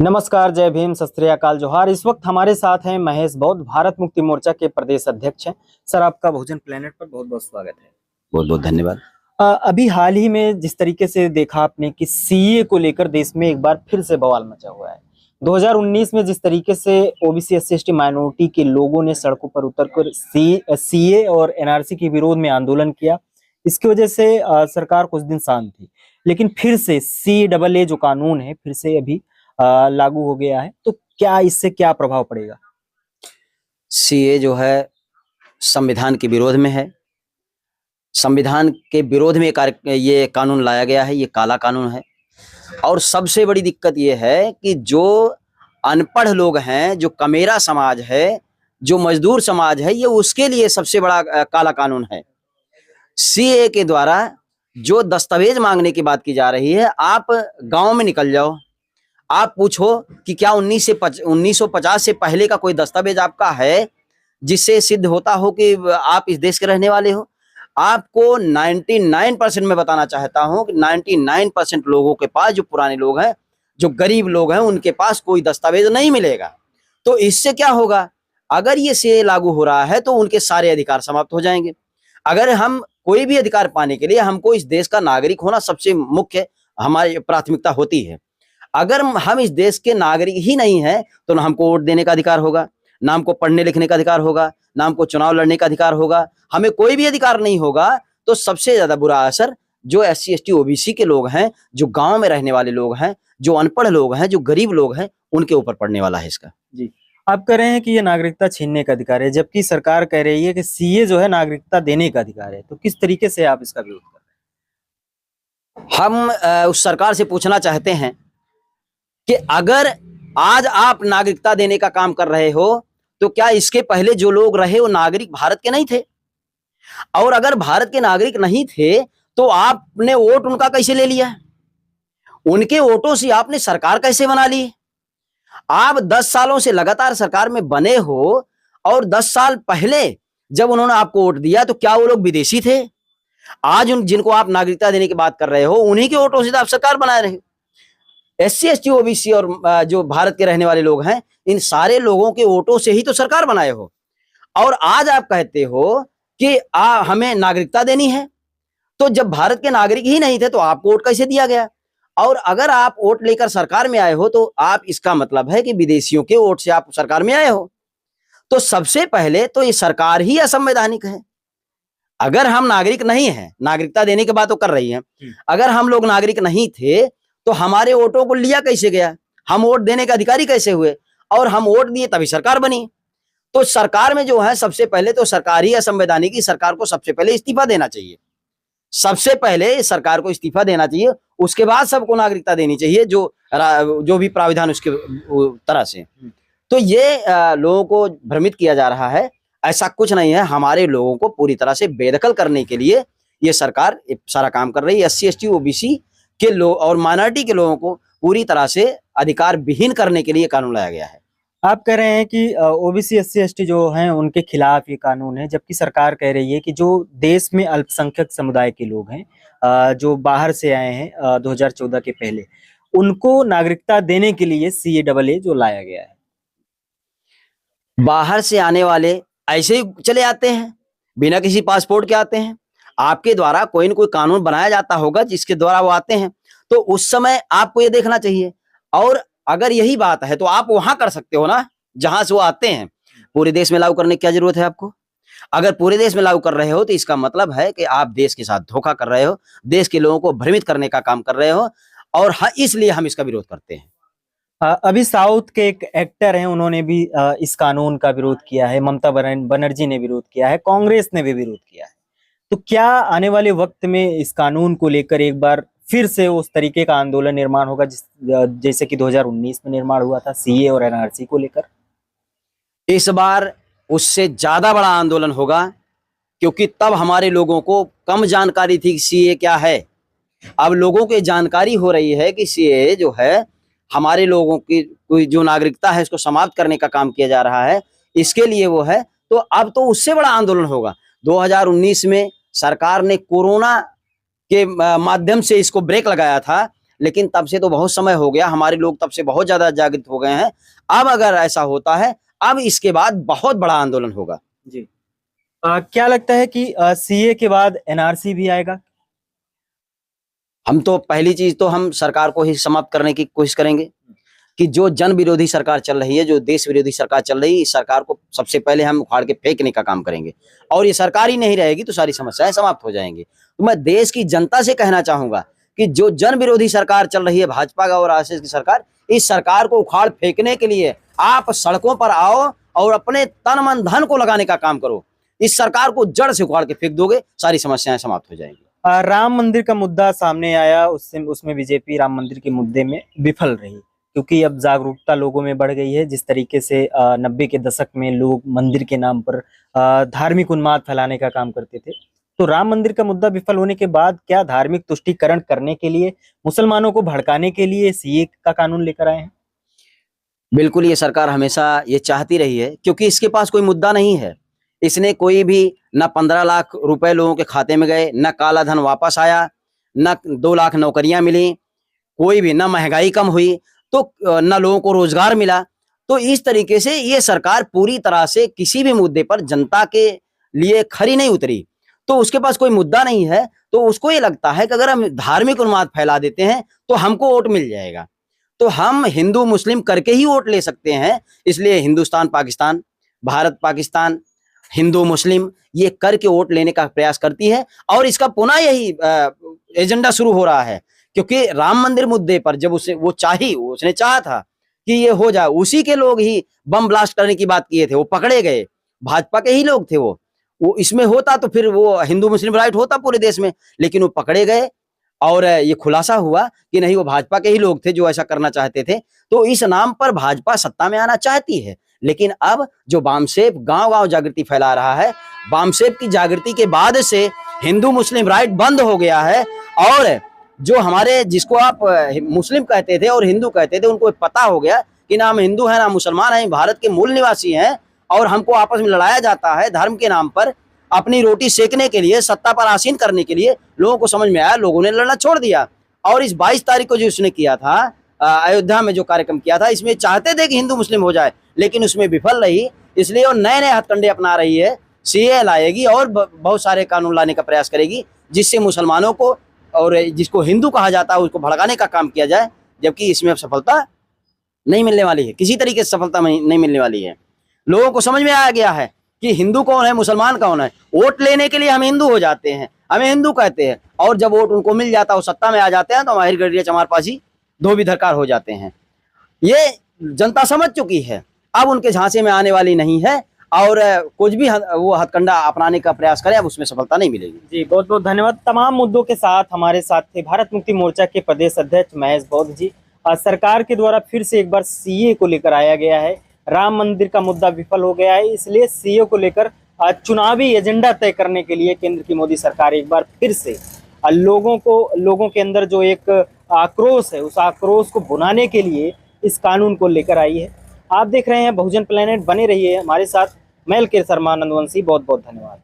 नमस्कार, जय भीम, सत श्री अकाल, जोहार। इस वक्त हमारे साथ हैं महेश बौद्ध, भारत मुक्ति मोर्चा के प्रदेश अध्यक्ष हैं। सर, आपका भोजन प्लेनेट पर बहुत बहुत स्वागत है। बहुत बहुत धन्यवाद। अभी हाल ही में जिस तरीके से देखा आपने कि सीए को लेकर देश में एक बार फिर से बवाल मचा हुआ है। 2019 में जिस तरीके से ओबीसी एससी एसटी माइनॉरिटी के लोगों ने सड़कों पर उतरकर सीए और एनआरसी के विरोध में आंदोलन किया, इसकी वजह से सरकार कुछ दिन शांत थी, लेकिन फिर से CAA जो कानून है फिर से अभी लागू हो गया है। तो क्या इससे क्या प्रभाव पड़ेगा? सीए जो है संविधान के विरोध में है। संविधान के विरोध में ये कानून लाया गया है। ये काला कानून है। और सबसे बड़ी दिक्कत ये है कि जो अनपढ़ लोग हैं, जो कमेरा समाज है, जो मजदूर समाज है, ये उसके लिए सबसे बड़ा काला कानून है। सीए के द्वारा जो दस्तावेज मांगने की बात की जा रही है, आप गांव में निकल जाओ, आप पूछो कि क्या 1950 से पहले का कोई दस्तावेज आपका है जिससे सिद्ध होता हो कि आप इस देश के रहने वाले हो। आपको 99% में बताना चाहता हूं कि 99% लोगों के पास, जो पुराने लोग हैं, जो गरीब लोग हैं, उनके पास कोई दस्तावेज नहीं मिलेगा। तो इससे क्या होगा? अगर ये सीए लागू हो रहा है तो उनके सारे अधिकार समाप्त हो जाएंगे। अगर हम कोई भी अधिकार पाने के लिए हमको इस देश का नागरिक होना सबसे मुख्य हमारी प्राथमिकता होती है। अगर हम इस देश के नागरिक ही नहीं हैं तो ना हमको वोट देने का अधिकार होगा, ना हमको पढ़ने लिखने का अधिकार होगा, ना हमको चुनाव लड़ने का अधिकार होगा, हमें कोई भी अधिकार नहीं होगा। तो सबसे ज्यादा बुरा असर जो एससी एसटी ओबीसी के लोग हैं, जो गांव में रहने वाले लोग हैं, जो अनपढ़ लोग हैं, जो गरीब लोग हैं, उनके ऊपर पड़ने वाला है इसका। जी, आप कह रहे हैं कि ये नागरिकता छीनने का अधिकार है, जबकि सरकार कह रही है कि सीए जो है नागरिकता देने का अधिकार है। तो किस तरीके से आप इसका विरोध कर रहे हैं? हम उस सरकार से पूछना चाहते हैं कि अगर आज आप नागरिकता देने का काम कर रहे हो तो क्या इसके पहले जो लोग रहे वो नागरिक भारत के नहीं थे? और अगर भारत के नागरिक नहीं थे तो आपने वोट उनका कैसे ले लिया? उनके वोटों से आपने सरकार कैसे बना ली? आप 10 सालों से लगातार सरकार में बने हो और 10 साल पहले जब उन्होंने आपको वोट दिया तो क्या वो लोग विदेशी थे? आज जिनको आप नागरिकता देने की बात कर रहे हो, उन्हीं के वोटों से तो आप सरकार बना रहे हो। एससी एसटी ओबीसी और जो भारत के रहने वाले लोग हैं, इन सारे लोगों के वोटों से ही तो सरकार बनाए हो। और आज आप कहते हो कि हमें नागरिकता देनी है। तो जब भारत के नागरिक ही नहीं थे तो आपको वोट कैसे दिया गया? और अगर आप वोट लेकर सरकार में आए हो तो आप, इसका मतलब है कि विदेशियों के वोट से आप सरकार में आए हो। तो सबसे पहले तो ये सरकार ही असंवैधानिक है। अगर हम नागरिक नहीं है, नागरिकता देने की बात तो कर रही है, अगर हम लोग नागरिक नहीं थे तो हमारे वोटों को लिया कैसे गया? हम वोट देने के अधिकारी कैसे हुए? और हम वोट दिए तभी सरकार बनी। तो सरकार में जो है, सबसे पहले तो सरकार ही असंवैधानिक, सरकार को सबसे पहले इस्तीफा देना चाहिए। सबसे पहले सरकार को इस्तीफा देना चाहिए, उसके बाद सबको नागरिकता देनी चाहिए, जो भी प्राविधान उसके तरह से। तो ये लोगों को भ्रमित किया जा रहा है। ऐसा कुछ नहीं है। हमारे लोगों को पूरी तरह से बेदखल करने के लिए ये सरकार सारा काम कर रही है। एससी एसटी ओबीसी के लोग और माइनॉरिटी के लोगों को पूरी तरह से अधिकार विहीन करने के लिए कानून लाया गया है। आप कह रहे हैं कि ओबीसी एससी एसटी जो हैं उनके खिलाफ ये कानून है, जबकि सरकार कह रही है कि जो देश में अल्पसंख्यक समुदाय के लोग हैं, जो बाहर से आए हैं 2014 के पहले, उनको नागरिकता देने के लिए CAA जो लाया गया है। बाहर से आने वाले ऐसे ही चले आते हैं, बिना किसी पासपोर्ट के आते हैं। आपके द्वारा कोई न कोई कानून बनाया जाता होगा जिसके द्वारा वो आते हैं, तो उस समय आपको ये देखना चाहिए। और अगर यही बात है तो आप वहां कर सकते हो ना, जहां से वो आते हैं। पूरे देश में लागू करने की क्या जरूरत है आपको? अगर पूरे देश में लागू कर रहे हो तो इसका मतलब है कि आप देश के साथ धोखा कर रहे हो, देश के लोगों को भ्रमित करने का काम कर रहे हो। और इसलिए हम इसका विरोध करते हैं। अभी साउथ के एक एक्टर हैं, उन्होंने भी इस कानून का विरोध किया है। ममता बनर्जी ने विरोध किया है, कांग्रेस ने भी विरोध किया है। तो क्या आने वाले वक्त में इस कानून को लेकर एक बार फिर से उस तरीके का आंदोलन निर्माण होगा जैसे कि 2019 में निर्माण हुआ था सीए और एनआरसी को लेकर? इस बार उससे ज्यादा बड़ा आंदोलन होगा, क्योंकि तब हमारे लोगों को कम जानकारी थी कि सीए क्या है। अब लोगों को जानकारी हो रही है कि सीए जो है, हमारे लोगों की कोई जो नागरिकता है इसको समाप्त करने का काम किया जा रहा है, इसके लिए वो है। तो अब तो उससे बड़ा आंदोलन होगा। 2019 में सरकार ने कोरोना के माध्यम से इसको ब्रेक लगाया था, लेकिन तब से तो बहुत समय हो गया, हमारे लोग तब से बहुत ज्यादा जागृत हो गए हैं। अब अगर ऐसा होता है, अब इसके बाद बहुत बड़ा आंदोलन होगा। जी। क्या लगता है कि सीए के बाद एनआरसी भी आएगा? हम तो पहली चीज तो हम सरकार को ही समाप्त करने की कोशिश करेंगे कि जो जन विरोधी सरकार चल रही है, जो देश विरोधी सरकार चल रही है, इस सरकार को सबसे पहले हम उखाड़ के फेंकने का काम करेंगे। और ये सरकार ही नहीं रहेगी तो सारी समस्याएं समाप्त हो जाएंगी। तो मैं देश की जनता से कहना चाहूंगा कि जो जन विरोधी सरकार चल रही है, भाजपा का और आरएसएस की सरकार, इस सरकार को उखाड़ फेंकने के लिए आप सड़कों पर आओ और अपने तन मन धन को लगाने का काम करो। इस सरकार को जड़ से उखाड़ के फेंक दोगे, सारी समस्याएं समाप्त हो जाएंगी। राम मंदिर का मुद्दा सामने आया, उसमें बीजेपी राम मंदिर के मुद्दे में विफल रही, क्योंकि अब जागरूकता लोगों में बढ़ गई है। जिस तरीके से 90 के दशक में लोग मंदिर के नाम पर धार्मिक उन्माद फैलाने का काम करते थे, तो राम मंदिर का मुद्दा विफल होने के बाद क्या धार्मिक तुष्टीकरण करने के लिए, मुसलमानों को भड़काने के लिए सीए का कानून लेकर आए हैं? बिल्कुल, ये सरकार हमेशा ये चाहती रही है, क्योंकि इसके पास कोई मुद्दा नहीं है। इसने कोई भी न 15 लाख रुपए लोगों के खाते में गए, न काला धन वापस आया, न 2 लाख नौकरियां मिली, कोई भी, न महंगाई कम हुई, तो न लोगों को रोजगार मिला। तो इस तरीके से ये सरकार पूरी तरह से किसी भी मुद्दे पर जनता के लिए खरी नहीं उतरी। तो उसके पास कोई मुद्दा नहीं है, तो उसको ये लगता है कि अगर हम धार्मिक उन्माद फैला देते हैं तो हमको वोट मिल जाएगा। तो हम हिंदू मुस्लिम करके ही वोट ले सकते हैं। इसलिए हिंदुस्तान पाकिस्तान, भारत पाकिस्तान, हिंदू मुस्लिम, ये करके वोट लेने का प्रयास करती है। और इसका पुनः यही एजेंडा शुरू हो रहा है, क्योंकि राम मंदिर मुद्दे पर जब उसने चाहा था कि ये हो जाए, उसी के लोग ही बम ब्लास्ट करने की बात किए थे, वो पकड़े गए, भाजपा के ही लोग थे। वो इसमें होता तो फिर वो हिंदू मुस्लिम राइट होता पूरे देश में, लेकिन वो पकड़े गए और ये खुलासा हुआ कि नहीं, वो भाजपा के ही लोग थे जो ऐसा करना चाहते थे। तो इस नाम पर भाजपा सत्ता में आना चाहती है, लेकिन अब जो बामसेफ गांव-गांव जागृति फैला रहा है, बामसेफ की जागृति के बाद से हिंदू मुस्लिम राइट बंद हो गया है। और जो हमारे, जिसको आप मुस्लिम कहते थे और हिंदू कहते थे, उनको पता हो गया कि ना हम हिंदू हैं ना मुसलमान हैं, भारत के मूल निवासी हैं, और हमको आपस में लड़ाया जाता है धर्म के नाम पर, अपनी रोटी सेकने के लिए, सत्ता पर आसीन करने के लिए। लोगों को समझ में आया, लोगों ने लड़ना छोड़ दिया। और इस 22 तारीख को जो उसने किया था, अयोध्या में जो कार्यक्रम किया था, इसमें चाहते थे कि हिंदू मुस्लिम हो जाए, लेकिन उसमें विफल रही। इसलिए वो नए नए हथकंडे अपना रही है, सीए लाएगी और बहुत सारे कानून लाने का प्रयास करेगी, जिससे मुसलमानों को और जिसको हिंदू कहा जाता है उसको भड़काने का काम किया जाए। जबकि इसमें अब सफलता नहीं मिलने वाली है, किसी तरीके से सफलता नहीं मिलने वाली है। लोगों को समझ में आ गया है कि हिंदू कौन है, मुसलमान कौन है। वोट लेने के लिए हम हिंदू हो जाते हैं, हमें हिंदू कहते हैं, और जब वोट उनको मिल जाता है, वो सत्ता में आ जाते हैं, तो हमारी गड़िया चमारपासी धोबी धरकार हो जाते हैं। ये जनता समझ चुकी है, अब उनके झांसे में आने वाली नहीं है। और कुछ भी वो हथकंडा अपनाने का प्रयास करें, अब उसमें सफलता नहीं मिलेगी। जी, बहुत बहुत धन्यवाद। तमाम मुद्दों के साथ हमारे साथ थे भारत मुक्ति मोर्चा के प्रदेश अध्यक्ष महेश बौद्ध जी। सरकार के द्वारा फिर से एक बार सीए को लेकर आया गया है, राम मंदिर का मुद्दा विफल हो गया है, इसलिए सीए को लेकर चुनावी एजेंडा तय करने के लिए केंद्र की मोदी सरकार एक बार फिर से लोगों के अंदर जो एक आक्रोश है, उस आक्रोश को भुनाने के लिए इस कानून को लेकर आई है। आप देख रहे हैं बहुजन प्लेनेट, बने रहिए हमारे साथ। मैं एलके शर्मा नंदवंशी, बहुत बहुत धन्यवाद।